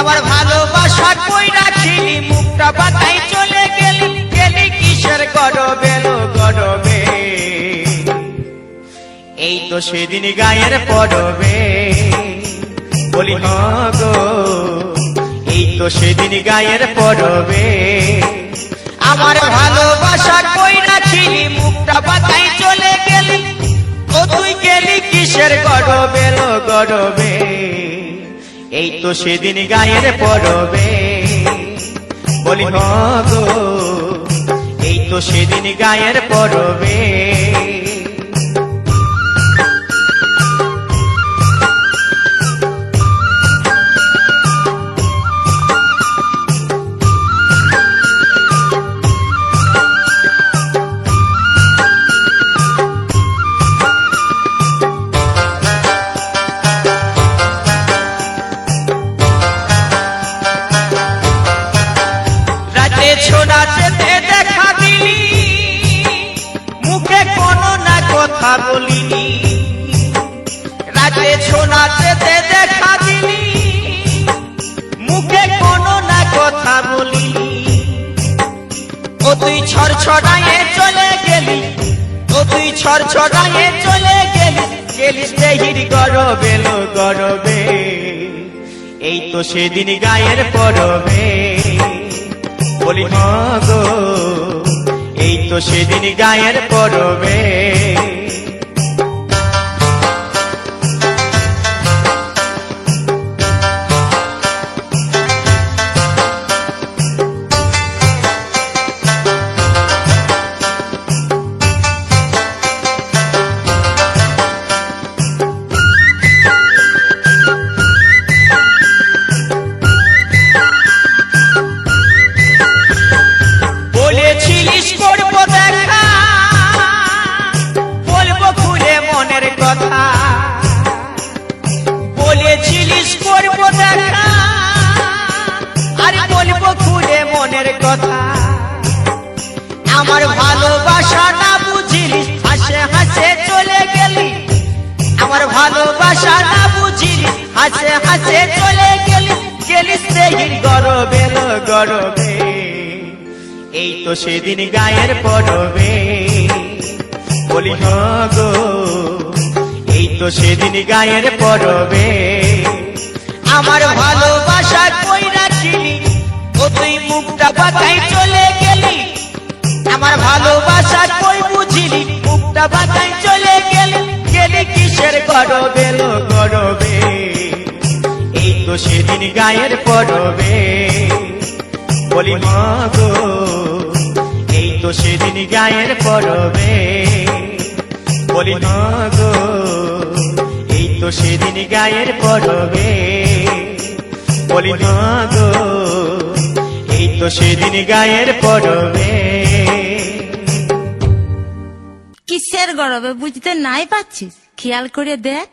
আমার ভালোবাসা কই রাখিলি মুখটা বাতাই চলে গেলি গেলি কিসের গরবে লো গরবে এই তো সেদিন গায়ের পরবে বলি গো এই তো সেদিন গায়ের পরবে আমার ভালোবাসা কই রাখিলি মুখটা বাতাই চলে গেলি ও তুই গেলি কিসের গরবে লো গরবে এই তো সেদিন গায়ের পরবে বলি গো এই তো সেদিন গায়ের পরবে ছোড়াতে দেখা দিলি মুখে কোনো না কথা বলিনি রাতে ছোড়াতে দেখা দিলি মুখে কোনো না কথা বলিনি ও তুই ছড়ছড়ায়ে চলে গেলি ও তুই ছড়ছড়ায়ে চলে গেলি গেলিস দেহির গরবে লো গরবে এই তো সেদিন গায়ের পরবে বলি গো এই তো সেদিন গায়ের পরবে বলেছিলিস করবো দেখা বলবো খুলে মনের কথা বলেছিলিস করবো দেখা আর বলবো খুলে মনের কথা আমার ভালোবাসা না বুঝিলি হাসে হাসে চলে গেলি আমার ভালোবাসা না বুঝিলি হাসে হাসে চলে গেলি গেলিস দেহির গরবে লো গরবে এই তো সেদিন গায়ের পরবে বলি গো এই তো সেদিন গায়ের পরবে আমার ভালোবাসা কই রাখিলি ও তুই মুখটা বাতাই চলে গেলি আমার ভালোবাসা কই বুঝিলি মুখটা বাতাই চলে গেলি গেলি কিসের গরবে লো গরবে এই তো সেদিন গায়ের পরবে বলি গো এই তো সেদিন গায়ের পরবে বলি গো এই তো সেদিন গায়ের পরবে বলি গো এই তো সেদিন গায়ের পরবে কিসের গরবে বুঝতে নাই পাচ্ছিস খেয়াল করে দেখ